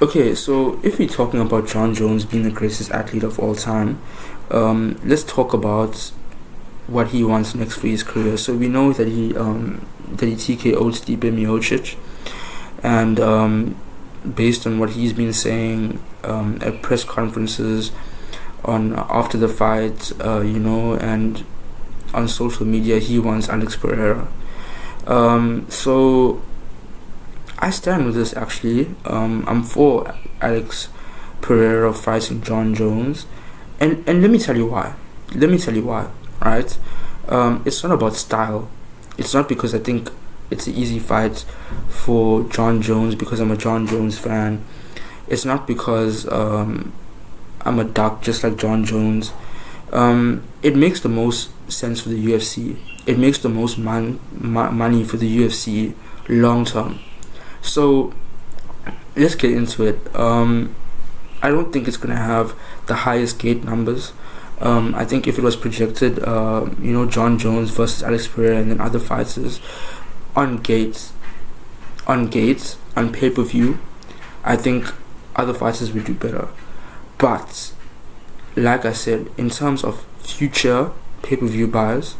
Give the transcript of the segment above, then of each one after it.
Okay, so if we're talking about John Jones being the greatest athlete of all time, let's talk about what he wants next for his career. So we know that he TKO'd Stipe Miocic, and based on what he's been saying at press conferences, on after the fight, and on social media, he wants Alex Pereira. So I stand with this actually. I'm for Alex Pereira fighting John Jones, and let me tell you why. Let me tell you why. Right? It's not about style. It's not because I think it's an easy fight for John Jones because I'm a John Jones fan. It's not because I'm a duck just like John Jones. It makes the most sense for the UFC. It makes the most money for the UFC long term. So let's get into it. I don't think it's gonna have the highest gate numbers. I think if it was projected, John Jones versus Alex Pereira and then other fighters on gates, on pay per view, I think other fighters would do better. But like I said, in terms of future pay per view buys,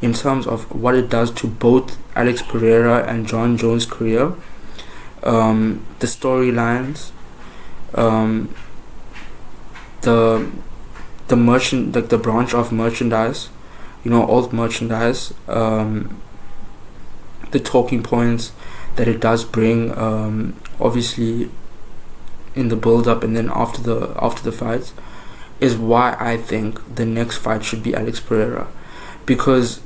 in terms of what it does to both Alex Pereira and John Jones' career, the storylines, the merchant, like the branch of merchandise, alt merchandise, the talking points that it does bring, obviously in the build up and then after the fight, is why I think the next fight should be Alex Pereira. Because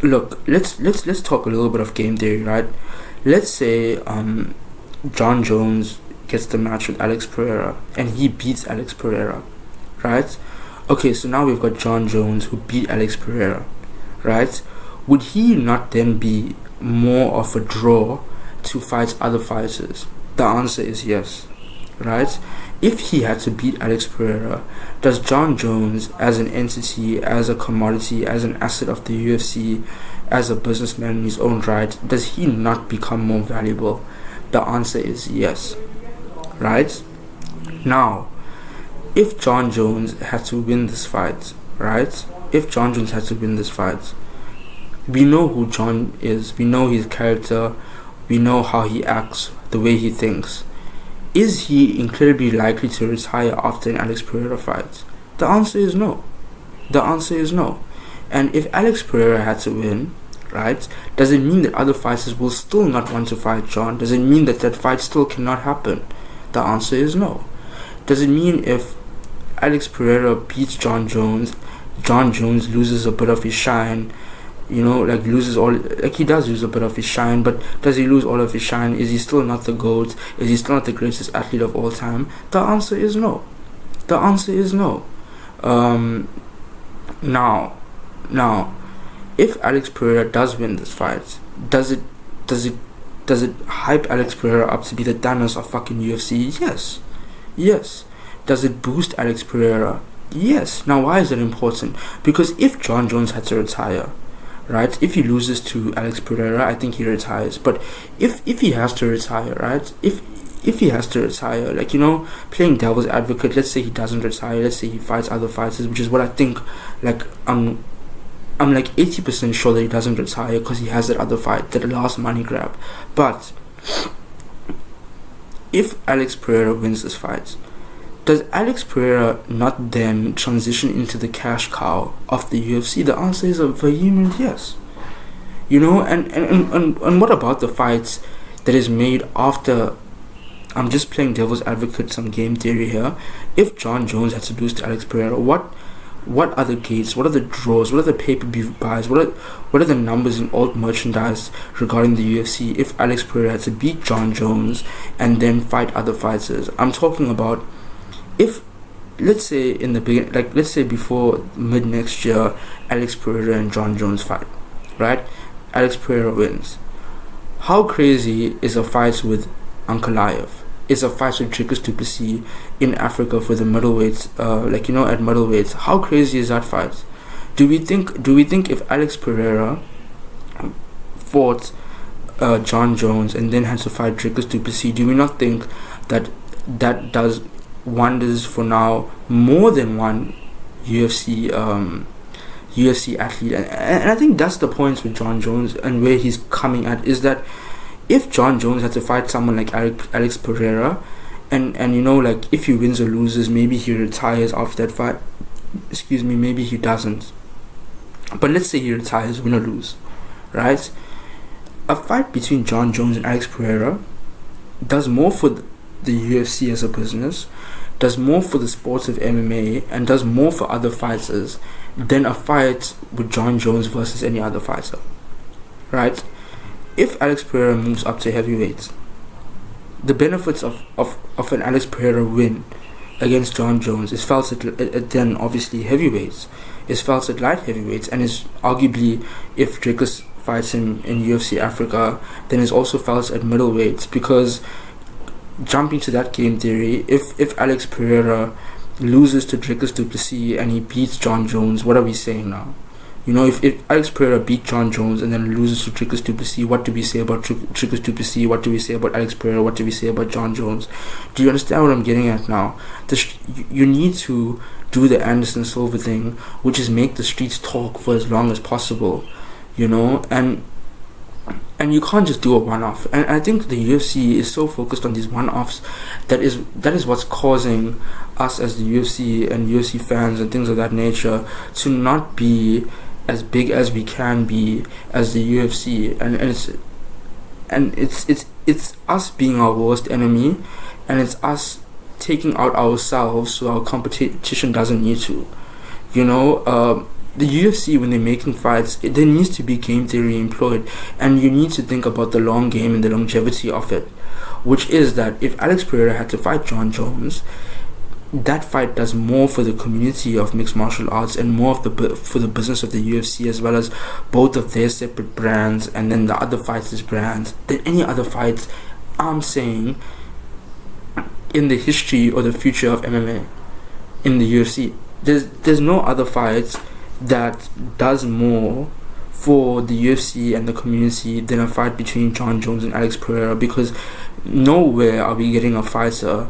look, let's talk a little bit of game theory, right? Let's say John Jones gets the match with Alex Pereira and he beats Alex Pereira, right? Okay, so now we've got John Jones who beat Alex Pereira, right? Would he not then be more of a draw to fight other fighters? The answer is yes, right? If he had to beat Alex Pereira, does John Jones as an entity, as a commodity, as an asset of the UFC, as a businessman in his own right, does he not become more valuable? The answer is yes, right? Now, if John Jones had to win this fight, right? If John Jones had to win this fight, we know who John is, we know his character, we know how he acts, the way he thinks. Is he incredibly likely to retire after an Alex Pereira fight? The answer is no. The answer is no. And if Alex Pereira had to win, right, does it mean that other fighters will still not want to fight John? Does it mean that that fight still cannot happen? The answer is no. Does it mean if Alex Pereira beats John Jones loses a bit of his shine, loses all, like he does lose a bit of his shine, but does he lose all of his shine? Is he still not the GOAT? Is he still not the greatest athlete of all time? The answer is no. The answer is no. Now, if Alex Pereira does win this fight, does it hype Alex Pereira up to be the Thanos of fucking UFC? Yes. Does it boost Alex Pereira? Yes. Now, why is that important? Because if John Jones had to retire, right? If he loses to Alex Pereira, I think he retires. But if he has to retire, right? If he has to retire, playing devil's advocate, let's say he doesn't retire, let's say he fights other fighters, which is what I think. I'm like 80% sure that he doesn't retire because he has that other fight, that last money grab. But if Alex Pereira wins this fight, does Alex Pereira not then transition into the cash cow of the UFC? The answer is a vehement yes. And what about the fights that is made after? I'm just playing devil's advocate, some game theory here. If John Jones had to lose to Alex Pereira, what are the gates? What are the draws? What are the pay-per-view buys? What are the numbers in alt merchandise regarding the UFC if Alex Pereira had to beat John Jones and then fight other fighters? I'm talking about if, let's say in the beginning, let's say before mid next year, Alex Pereira and John Jones fight, right? Alex Pereira wins. How crazy is a fight with Ankalaev? Is a fight with Dricus du Plessis in Africa for the middleweights, at middleweights? How crazy is that fight? Do we think if Alex Pereira fought John Jones and then had to fight Dricus du Plessis, do we not think that that does wonders for now more than one UFC UFC athlete, and I think that's the point with John Jones and where he's coming at, is that if John Jones had to fight someone like Alex Pereira, and like if he wins or loses, maybe he retires after that fight. Excuse me, maybe he doesn't. But let's say he retires, win or lose, right? A fight between John Jones and Alex Pereira does more for the UFC as a business, does more for the sports of MMA, and does more for other fighters than a fight with John Jones versus any other fighter, right? If Alex Pereira moves up to heavyweight, the benefits of an Alex Pereira win against John Jones is felt at then obviously heavyweights, is felt at light heavyweights, and is arguably, if Dricus fights in UFC Africa, then is also felt at middleweights. Because jumping to that game theory, if Alex Pereira loses to Dricus du Plessis and he beats John Jones, what are we saying now? If Alex Pereira beat John Jones and then loses to Dricus du Plessis, what do we say about Dricus du Plessis? What do we say about Alex Pereira? What do we say about John Jones? Do you understand what I'm getting at now? You need to do the Anderson Silva thing, which is make the streets talk for as long as possible, and you can't just do a one-off. And I think the UFC is so focused on these one-offs that is what's causing us as the UFC and UFC fans and things of that nature to not be as big as we can be as the UFC, and it's us being our worst enemy, and it's us taking out ourselves so our competition doesn't need to. The UFC, when they're making fights, there needs to be game theory employed, and you need to think about the long game and the longevity of it, which is that if Alex Pereira had to fight John Jones, that fight does more for the community of mixed martial arts and more for the business of the UFC, as well as both of their separate brands and then the other fighters' brands, than any other fights, I'm saying, in the history or the future of MMA in the UFC. There's no other fights that does more for the UFC and the community than a fight between John Jones and Alex Pereira, because nowhere are we getting a fighter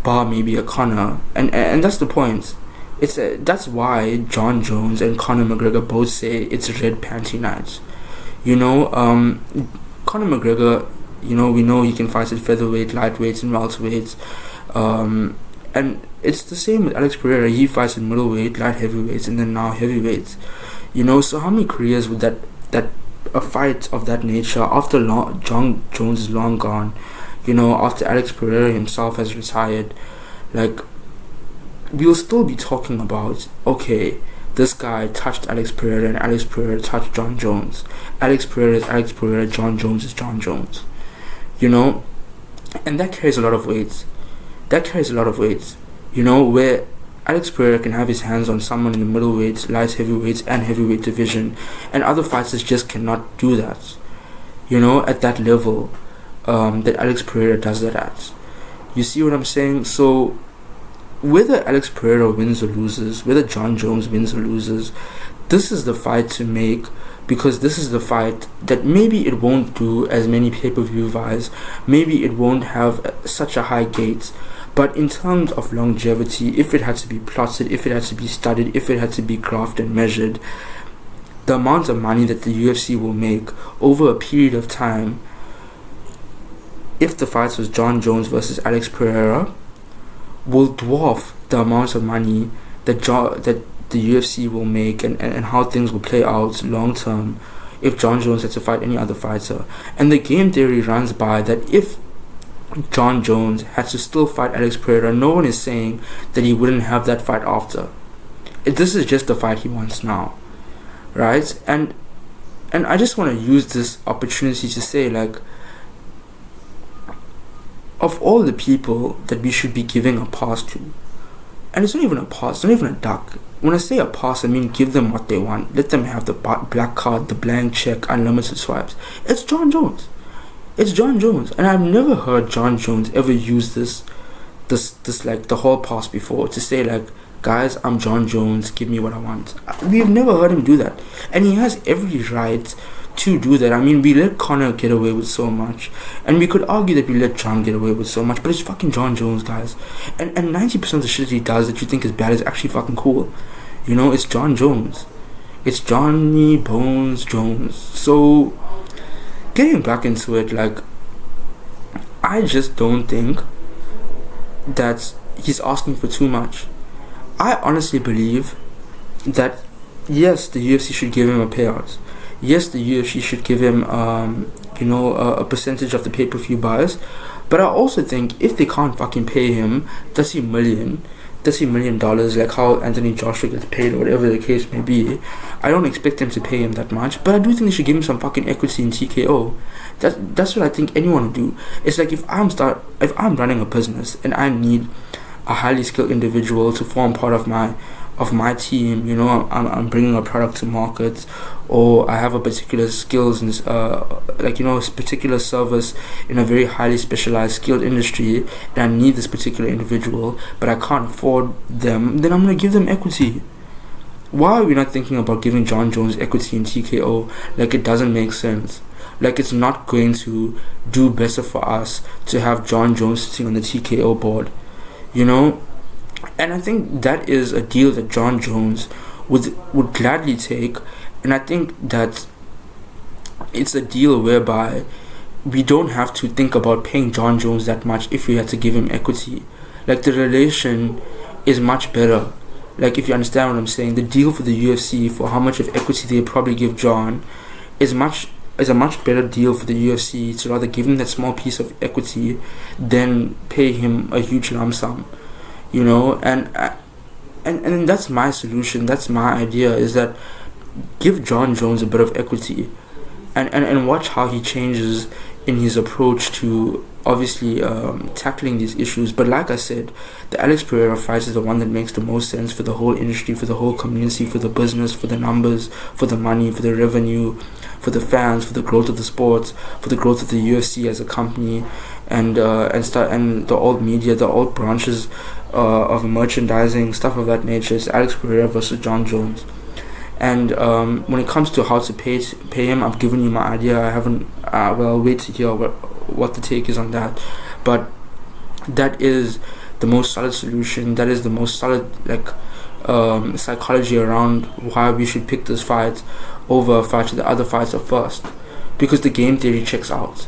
bar maybe a Conor, and that's the point. That's why John Jones and Conor McGregor both say it's red panty night. Conor McGregor, we know he can fight at featherweight, lightweights, and welterweights, and it's the same with Alex Pereira. He fights in middleweight, light heavyweights, and then now heavyweights. So how many careers would that a fight of that nature after John Jones is long gone, after Alex Pereira himself has retired, like, we'll still be talking about, okay, this guy touched Alex Pereira and Alex Pereira touched John Jones. Alex Pereira is Alex Pereira, John Jones is John Jones. And that carries a lot of weight. Where Alex Pereira can have his hands on someone in the middleweights, light heavyweights, and heavyweight division, and other fighters just cannot do that. At that level that Alex Pereira does that at. You see what I'm saying? So whether Alex Pereira wins or loses, whether John Jones wins or loses, this is the fight to make, because this is the fight that maybe it won't do as many pay-per-view buys, maybe it won't have such a high gate, but in terms of longevity, if it had to be plotted, if it had to be studied, if it had to be graphed and measured, the amount of money that the UFC will make over a period of time, if the fight was John Jones versus Alex Pereira, will dwarf the amount of money that the UFC will make and how things will play out long term if John Jones had to fight any other fighter. And the game theory runs by that if John Jones had to still fight Alex Pereira, no one is saying that he wouldn't have that fight after. This is just the fight he wants now, right? And I just want to use this opportunity to say, like, of all the people that we should be giving a pass to, and it's not even a pass, it's not even a duck. When I say a pass, I mean give them what they want. Let them have the black card, the blank check, unlimited swipes. It's John Jones. It's John Jones. And I've never heard John Jones ever use this like the whole pass before to say, like, guys, I'm John Jones, give me what I want. We've never heard him do that. And he has every right to do that. I mean, we let Conor get away with so much, and we could argue that we let John get away with so much, but it's fucking John Jones, guys. And 90% of the shit that he does that you think is bad is actually fucking cool. You know, it's John Jones. It's Johnny Bones Jones. So, getting back into it, like, I just don't think that he's asking for too much. I honestly believe that yes, the UFC should give him a payout. Yes, the UFC should give him, a percentage of the pay-per-view buys. But I also think if they can't fucking pay him $30 million, like how Anthony Joshua gets paid or whatever the case may be, I don't expect them to pay him that much. But I do think they should give him some fucking equity in TKO. That's what I think anyone would do. It's like if I'm running a business and I need a highly skilled individual to form part of my team, you know, I'm bringing a product to market, or I have a particular skills and particular service in a very highly specialized skilled industry, and I need this particular individual, but I can't afford them, then I'm gonna give them equity. Why are we not thinking about giving John Jones equity in TKO? Like, it doesn't make sense. Like, it's not going to do better for us to have John Jones sitting on the TKO board, you know? And I think that is a deal that John Jones would gladly take. And I think that it's a deal whereby we don't have to think about paying John Jones that much if we had to give him equity. Like, the relation is much better. Like, if you understand what I'm saying, the deal for the UFC for how much of equity they probably give John is a much better deal for the UFC to rather give him that small piece of equity than pay him a huge lump sum. You know, and that's my solution. That's my idea, is that give John Jones a bit of equity, and watch how he changes in his approach to obviously tackling these issues. But like I said, the Alex Pereira fight is the one that makes the most sense for the whole industry, for the whole community, for the business, for the numbers, for the money, for the revenue, for the fans, for the growth of the sport, for the growth of the UFC as a company, and the old media, the old branches of merchandising, stuff of that nature. It's Alex Pereira versus John Jones. And when it comes to how to pay him, I've given you my idea. I haven't. I'll wait to hear what the take is on that. But that is the most solid solution. That is the most solid psychology around why we should pick this fight over a fight to the other fights at first, because the game theory checks out,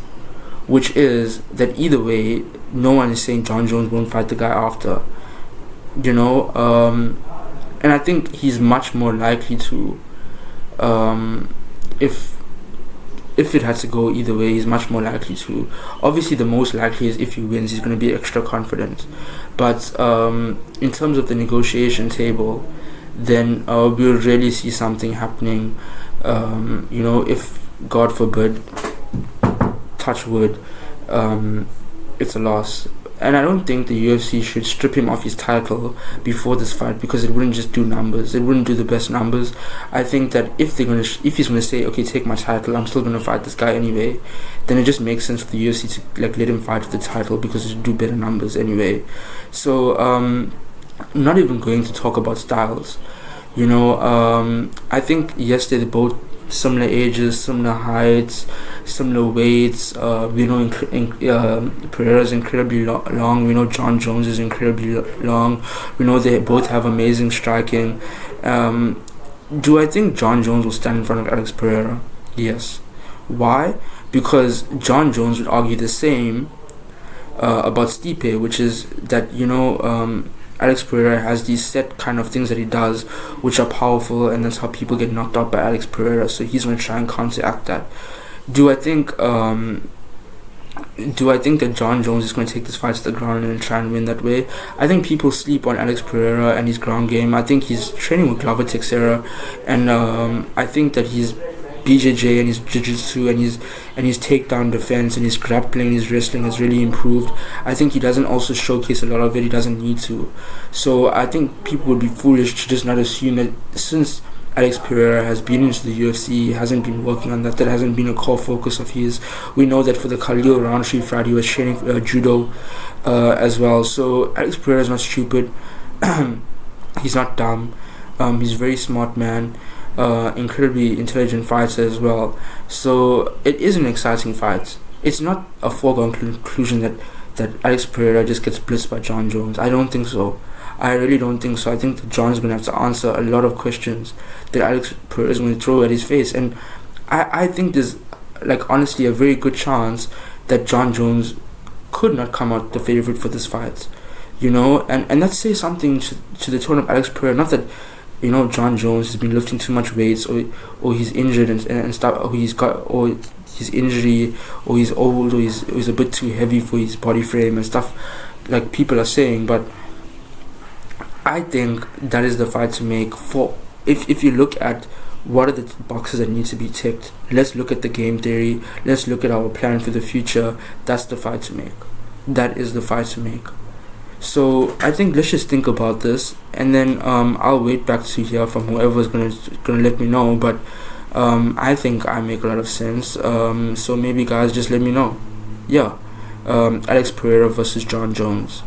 which is that either way, no one is saying John Jones won't fight the guy after, you know, and I think he's much more likely to, if it has to go either way, he's much more likely to. Obviously, the most likely is if he wins, he's going to be extra confident. But in terms of the negotiation table, then we'll really see something happening. You know, if God forbid, touch wood, it's a loss. And I don't think the UFC should strip him of his title before this fight, because it wouldn't just do numbers. It wouldn't do the best numbers. I think that if he's gonna say, okay, take my title, I'm still gonna fight this guy anyway, then it just makes sense for the UFC to let him fight for the title, because it would do better numbers anyway. So I'm not even going to talk about styles. You know, I think yesterday they both similar ages, similar heights, similar weights. We know Pereira is incredibly long. We know John Jones is incredibly long. We know they both have amazing striking. Do I think John Jones will stand in front of Alex Pereira? Yes. Why? Because John Jones would argue the same about Stipe, which is that, you know, Alex Pereira has these set kind of things that he does which are powerful, and that's how people get knocked out by Alex Pereira, so he's going to try and counteract that. Do I think that John Jones is going to take this fight to the ground and try and win that way? I think people sleep on Alex Pereira and his ground game. I think he's training with Glover Teixeira, and I think that he's BJJ and his jiu-jitsu and his takedown defense and his grappling and his wrestling has really improved. I think he doesn't also showcase a lot of it. He doesn't need to. So I think people would be foolish to just not assume that since Alex Pereira has been into the UFC, he hasn't been working on that. That hasn't been a core focus of his. We know that for the Khalil Roundtree fight, he was training judo as well. So Alex Pereira is not stupid. He's not dumb. He's a very smart man. incredibly intelligent fighter as well. So it is an exciting fight. It's not a foregone conclusion that Alex Pereira just gets blitzed by John Jones. I don't think so. I really don't think so. I think that John's going to have to answer a lot of questions that Alex Pereira is going to throw at his face. And I think there's, like, honestly, a very good chance that John Jones could not come out the favorite for this fight. And that says something to the tone of Alex Pereira. Not that, John Jones has been lifting too much weights, or he's injured and stuff, or his injury, or he's old, or he's a bit too heavy for his body frame and stuff like people are saying. But I think that is the fight to make. For if you look at what are the boxes that need to be ticked, let's look at the game theory, let's look at our plan for the future. That's the fight to make. That is the fight to make. So I think let's just think about this, and then I'll wait back to hear from whoever's gonna let me know. But I think I make a lot of sense. So maybe guys, just let me know. Yeah, Alex Pereira versus John Jones.